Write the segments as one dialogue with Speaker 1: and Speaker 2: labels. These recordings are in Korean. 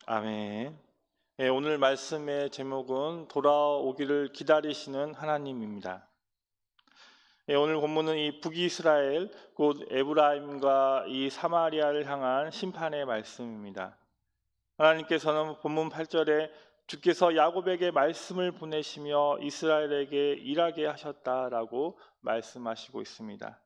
Speaker 1: 아멘. 예, 오늘 말씀의 제목은 돌아오기를 기다리시는 하나님입니다. 예, 오늘 본문은 이 북이스라엘 곧 에브라임과 이 사마리아를 향한 심판의 말씀입니다. 하나님께서는 본문 8절에 주께서 야곱에게 말씀을 보내시며 이스라엘에게 일하게 하셨다라고 말씀하시고 있습니다.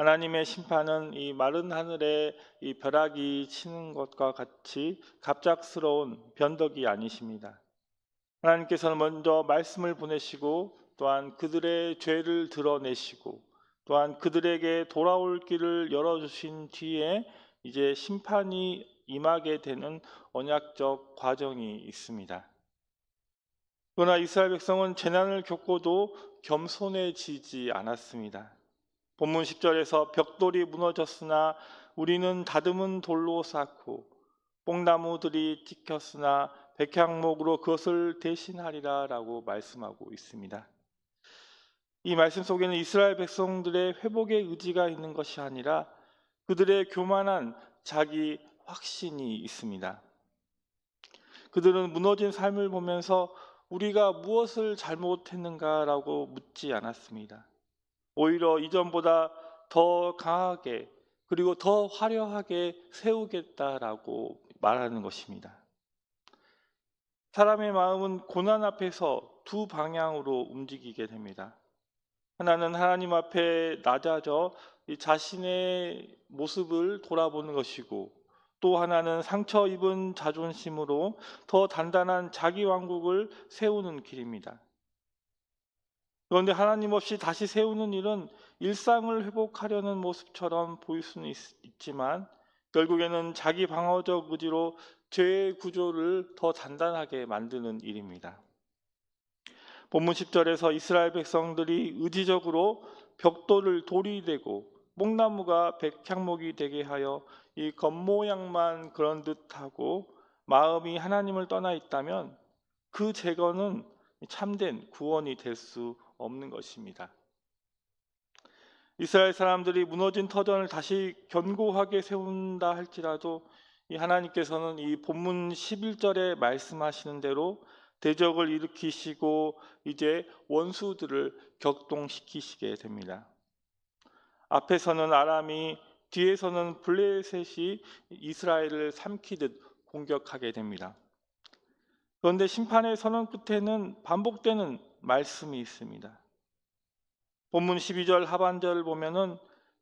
Speaker 1: 하나님의 심판은 이 마른 하늘에 이 벼락이 치는 것과 같이 갑작스러운 변덕이 아니십니다. 하나님께서는 먼저 말씀을 보내시고 또한 그들의 죄를 드러내시고 또한 그들에게 돌아올 길을 열어주신 뒤에 이제 심판이 임하게 되는 언약적 과정이 있습니다. 그러나 이스라엘 백성은 재난을 겪고도 겸손해지지 않았습니다. 본문 10절에서 벽돌이 무너졌으나 우리는 다듬은 돌로 쌓고 뽕나무들이 찍혔으나 백향목으로 그것을 대신하리라 라고 말씀하고 있습니다. 이 말씀 속에는 이스라엘 백성들의 회복의 의지가 있는 것이 아니라 그들의 교만한 자기 확신이 있습니다. 그들은 무너진 삶을 보면서 우리가 무엇을 잘못했는가라고 묻지 않았습니다. 오히려 이전보다 더 강하게 그리고 더 화려하게 세우겠다라고 말하는 것입니다. 사람의 마음은 고난 앞에서 두 방향으로 움직이게 됩니다. 하나는 하나님 앞에 낮아져 자신의 모습을 돌아보는 것이고, 또 하나는 상처 입은 자존심으로 더 단단한 자기 왕국을 세우는 길입니다. 그런데 하나님 없이 다시 세우는 일은 일상을 회복하려는 모습처럼 보일 수는 있지만 결국에는 자기 방어적 의지로 죄의 구조를 더 단단하게 만드는 일입니다. 본문 10절에서 이스라엘 백성들이 의지적으로 벽돌을 돌이 되고 뽕나무가 백향목이 되게 하여 이 겉모양만 그런 듯하고 마음이 하나님을 떠나 있다면 그 제거는 참된 구원이 될 수 없는 것입니다. 이스라엘 사람들이 무너진 터전을 다시 견고하게 세운다 할지라도 이 하나님께서는 이 본문 11절에 말씀하시는 대로 대적을 일으키시고 이제 원수들을 격동시키시게 됩니다. 앞에서는 아람이, 뒤에서는 블레셋이 이스라엘을 삼키듯 공격하게 됩니다. 그런데 심판의 선언 끝에는 반복되는 말씀이 있습니다. 본문 12절 하반절을 보면은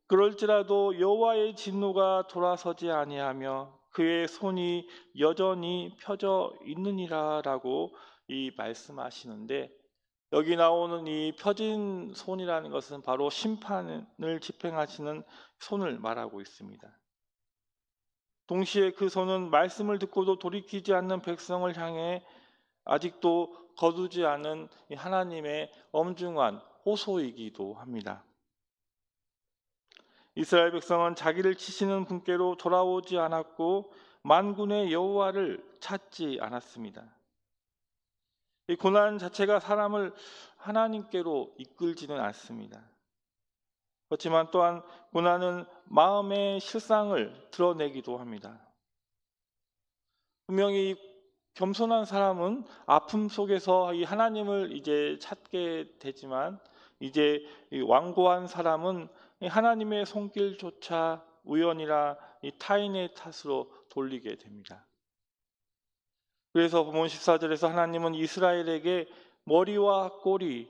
Speaker 1: 그럴지라도 여호와의 진노가 돌아서지 아니하며 그의 손이 여전히 펴져 있느니라라고 이 말씀하시는데, 여기 나오는 이 펴진 손이라는 것은 바로 심판을 집행하시는 손을 말하고 있습니다. 동시에 그 손은 말씀을 듣고도 돌이키지 않는 백성을 향해 아직도 거두지 않은 하나님의 엄중한 호소이기도 합니다. 이스라엘 백성은 자기를 치시는 분께로 돌아오지 않았고 만군의 여호와를 찾지 않았습니다. 이 고난 자체가 사람을 하나님께로 이끌지는 않습니다. 그렇지만 또한 고난은 마음의 실상을 드러내기도 합니다. 분명히 겸손한 사람은 아픔 속에서 이 하나님을 이제 찾게 되지만, 이제 이 완고한 사람은 이 하나님의 손길조차 우연이라 이 타인의 탓으로 돌리게 됩니다. 그래서 본문 14절에서 하나님은 이스라엘에게 머리와 꼬리,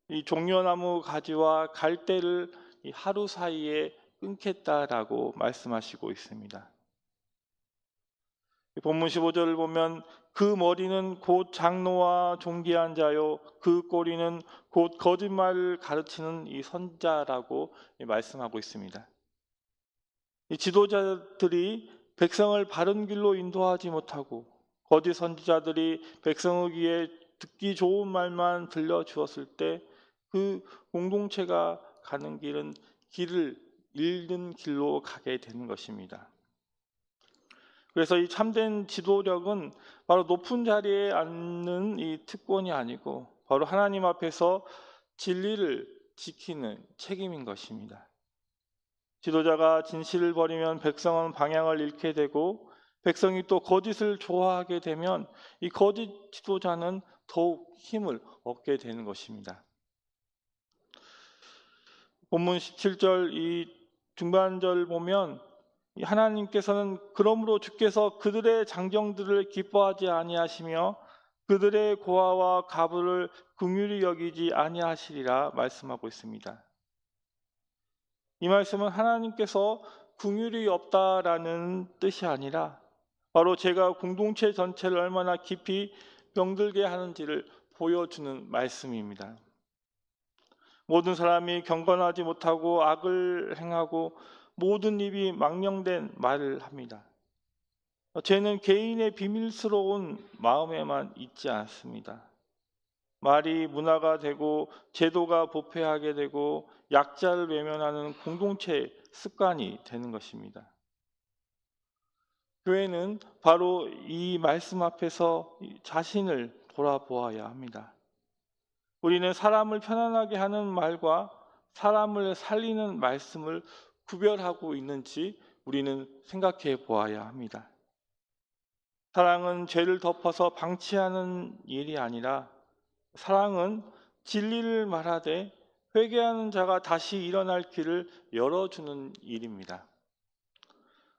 Speaker 1: 이 종려나무 가지와 갈대를 이 하루 사이에 끊겠다라고 말씀하시고 있습니다. 본문 15절을 보면 그 머리는 곧 장로와 존귀한 자요 그 꼬리는 곧 거짓말을 가르치는 이 선자라고 말씀하고 있습니다. 이 지도자들이 백성을 바른 길로 인도하지 못하고 거짓 선지자들이 백성의 귀에 듣기 좋은 말만 들려주었을 때 그 공동체가 가는 길은 길을 잃는 길로 가게 되는 것입니다. 그래서 이 참된 지도력은 바로 높은 자리에 앉는 이 특권이 아니고 바로 하나님 앞에서 진리를 지키는 책임인 것입니다. 지도자가 진실을 버리면 백성은 방향을 잃게 되고 백성이 또 거짓을 좋아하게 되면 이 거짓 지도자는 더욱 힘을 얻게 되는 것입니다. 본문 17절 이 중반절 보면 하나님께서는 그러므로 주께서 그들의 장정들을 기뻐하지 아니하시며 그들의 고아와 가부를 긍휼히 여기지 아니하시리라 말씀하고 있습니다. 이 말씀은 하나님께서 긍휼이 없다라는 뜻이 아니라 바로 제가 공동체 전체를 얼마나 깊이 병들게 하는지를 보여주는 말씀입니다. 모든 사람이 경건하지 못하고 악을 행하고 모든 입이 망령된 말을 합니다. 죄는 개인의 비밀스러운 마음에만 있지 않습니다. 말이 문화가 되고 제도가 부패하게 되고 약자를 외면하는 공동체의 습관이 되는 것입니다. 교회는 바로 이 말씀 앞에서 자신을 돌아보아야 합니다. 우리는 사람을 편안하게 하는 말과 사람을 살리는 말씀을 구별하고 있는지 우리는 생각해 보아야 합니다. 사랑은 죄를 덮어서 방치하는 일이 아니라 사랑은 진리를 말하되 회개하는 자가 다시 일어날 길을 열어주는 일입니다.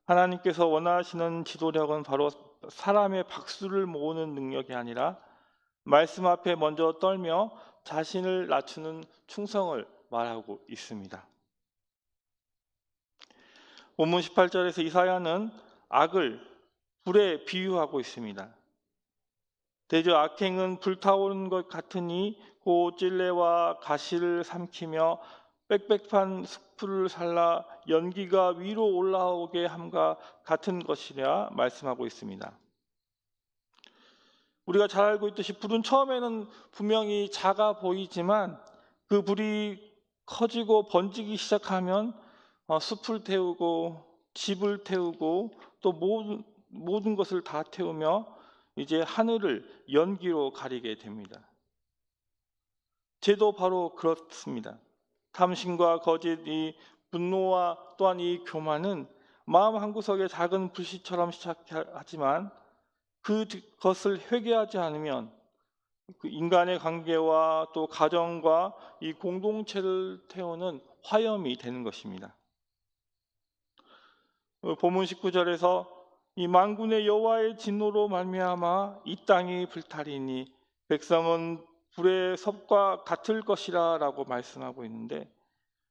Speaker 1: 하나님께서 원하시는 지도력은 바로 사람의 박수를 모으는 능력이 아니라 말씀 앞에 먼저 떨며 자신을 낮추는 충성을 말하고 있습니다. 본문 18절에서 이사야는 악을 불에 비유하고 있습니다. 대저 악행은 불타오르는 것 같으니 고 찔레와 가시를 삼키며 빽빽한 숯불을 살라 연기가 위로 올라오게 함과 같은 것이라 말씀하고 있습니다. 우리가 잘 알고 있듯이 불은 처음에는 분명히 작아 보이지만 그 불이 커지고 번지기 시작하면 숲을 태우고 집을 태우고 또 모든 것을 다 태우며 이제 하늘을 연기로 가리게 됩니다. 죄도 바로 그렇습니다. 탐심과 거짓, 이 분노와 또한 이 교만은 마음 한구석에 작은 불씨처럼 시작하지만 그것을 회개하지 않으면 그 인간의 관계와 또 가정과 이 공동체를 태우는 화염이 되는 것입니다. 본문 19절에서 이 만군의 여호와의 진노로 말미암아 이 땅이 불타리니 백성은 불의 섭과 같을 것이라 라고 말씀하고 있는데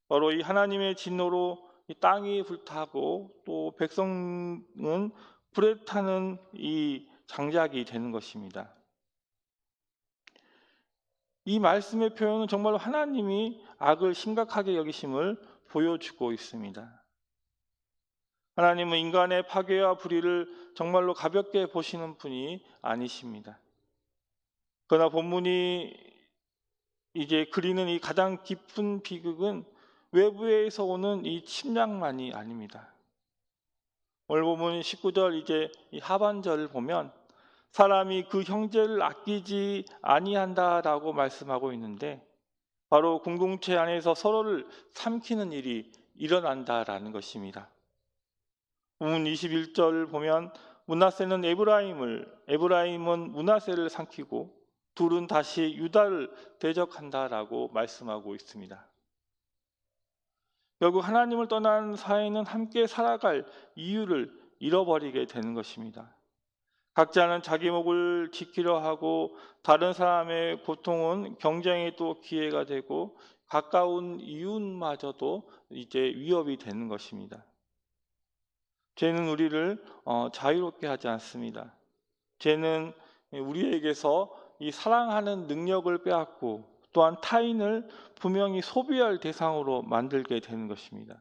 Speaker 1: 바로 이 하나님의 진노로 이 땅이 불타고 또 백성은 불에 타는 이 장작이 되는 것입니다. 이 말씀의 표현은 정말 하나님이 악을 심각하게 여기심을 보여주고 있습니다. 하나님은 인간의 파괴와 불의를 정말로 가볍게 보시는 분이 아니십니다. 그러나 본문이 이제 그리는 이 가장 깊은 비극은 외부에서 오는 이 침략만이 아닙니다. 오늘 본문 19절 이제 이 하반절을 보면 사람이 그 형제를 아끼지 아니한다라고 말씀하고 있는데 바로 공동체 안에서 서로를 삼키는 일이 일어난다라는 것입니다. 본문 21절 보면 므낫세는 에브라임은 므낫세를 삼키고 둘은 다시 유다를 대적한다라고 말씀하고 있습니다. 결국 하나님을 떠난 사회는 함께 살아갈 이유를 잃어버리게 되는 것입니다. 각자는 자기 목을 지키려 하고 다른 사람의 고통은 경쟁의 또 기회가 되고 가까운 이웃마저도 이제 위협이 되는 것입니다. 죄는 우리를 자유롭게 하지 않습니다. 죄는 우리에게서 이 사랑하는 능력을 빼앗고 또한 타인을 분명히 소비할 대상으로 만들게 되는 것입니다.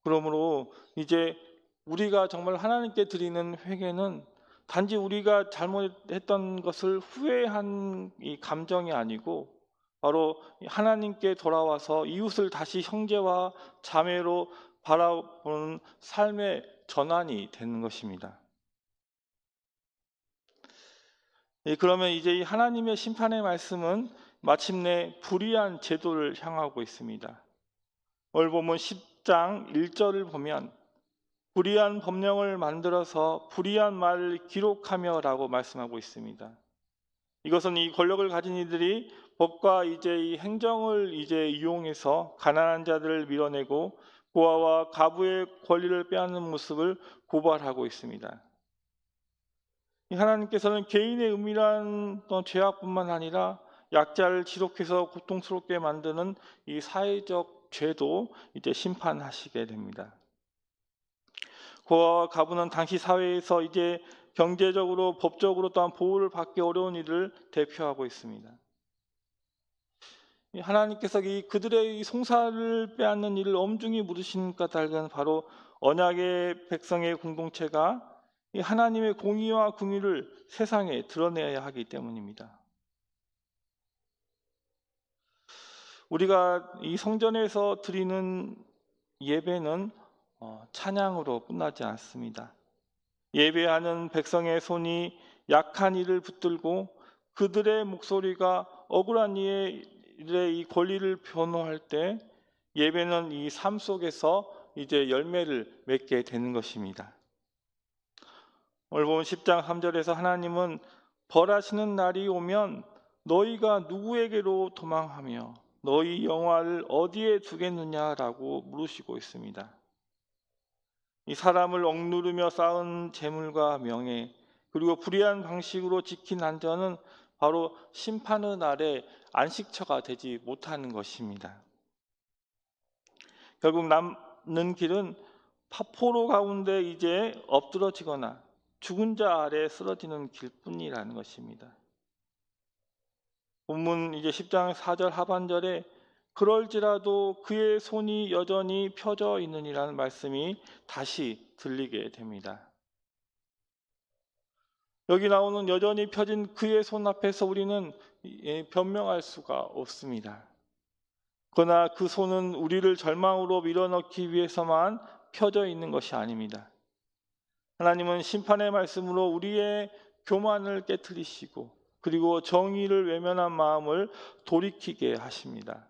Speaker 1: 그러므로 이제 우리가 정말 하나님께 드리는 회개는 단지 우리가 잘못했던 것을 후회한 이 감정이 아니고 바로 하나님께 돌아와서 이웃을 다시 형제와 자매로 바라보는 삶의 전환이 되는 것입니다. 그러면 이제 이 하나님의 심판의 말씀은 마침내 불의한 제도를 향하고 있습니다. 오늘 보면 10장 1절을 보면 불의한 법령을 만들어서 불의한 말을 기록하며라고 말씀하고 있습니다. 이것은 이 권력을 가진 이들이 법과 이제 이 행정을 이제 이용해서 가난한 자들을 밀어내고 고아와 가부의 권리를 빼앗는 모습을 고발하고 있습니다. 하나님께서는 개인의 은밀한 죄악뿐만 아니라 약자를 지속해서 고통스럽게 만드는 이 사회적 죄도 이제 심판하시게 됩니다. 고아와 가부는 당시 사회에서 이제 경제적으로, 법적으로 또한 보호를 받기 어려운 이들을 대표하고 있습니다. 하나님께서 그들의 송사를 빼앗는 일을 엄중히 물으시는 까닭은 바로 언약의 백성의 공동체가 하나님의 공의와 긍휼을 세상에 드러내야 하기 때문입니다. 우리가 이 성전에서 드리는 예배는 찬양으로 끝나지 않습니다. 예배하는 백성의 손이 약한 이를 붙들고 그들의 목소리가 억울한 이의 이 권리를 변호할 때 예배는 이 삶 속에서 이제 열매를 맺게 되는 것입니다. 오늘 본 10장 3절에서 하나님은 벌하시는 날이 오면 너희가 누구에게로 도망하며 너희 영화를 어디에 두겠느냐라고 물으시고 있습니다. 이 사람을 억누르며 쌓은 재물과 명예, 그리고 불의한 방식으로 지킨 안전은 바로 심판의 날에 안식처가 되지 못하는 것입니다. 결국 남는 길은 파포로 가운데 이제 엎드러지거나 죽은 자 아래 쓰러지는 길뿐이라는 것입니다. 본문 이제 10장 4절 하반절에 그럴지라도 그의 손이 여전히 펴져 있느니라는 말씀이 다시 들리게 됩니다. 여기 나오는 여전히 펴진 그의 손 앞에서 우리는 변명할 수가 없습니다. 그러나 그 손은 우리를 절망으로 밀어넣기 위해서만 펴져 있는 것이 아닙니다. 하나님은 심판의 말씀으로 우리의 교만을 깨트리시고 그리고 정의를 외면한 마음을 돌이키게 하십니다.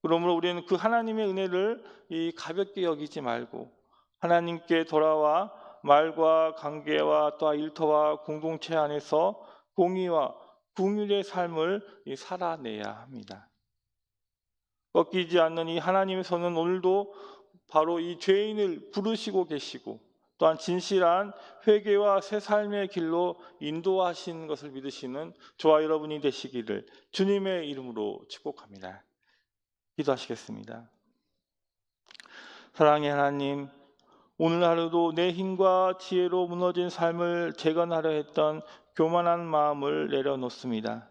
Speaker 1: 그러므로 우리는 그 하나님의 은혜를 가볍게 여기지 말고 하나님께 돌아와 말과 관계와 또 일터와 공동체 안에서 공의와 긍휼의 삶을 살아내야 합니다. 꺾이지 않는 이 하나님의 손은 오늘도 바로 이 죄인을 부르시고 계시고 또한 진실한 회개와 새 삶의 길로 인도하신 것을 믿으시는 저와 여러분이 되시기를 주님의 이름으로 축복합니다. 기도하시겠습니다. 사랑의 하나님, 오늘 하루도 내 힘과 지혜로 무너진 삶을 재건하려 했던 교만한 마음을 내려놓습니다.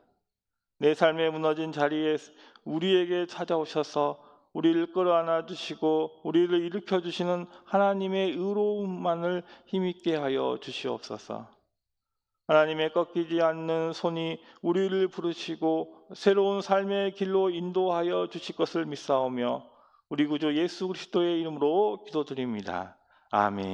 Speaker 1: 내 삶의 무너진 자리에 우리에게 찾아오셔서 우리를 끌어안아 주시고 우리를 일으켜 주시는 하나님의 의로움만을 힘있게 하여 주시옵소서. 하나님의 꺾이지 않는 손이 우리를 부르시고 새로운 삶의 길로 인도하여 주실 것을 믿사오며 우리 구주 예수 그리스도의 이름으로 기도드립니다. 아멘.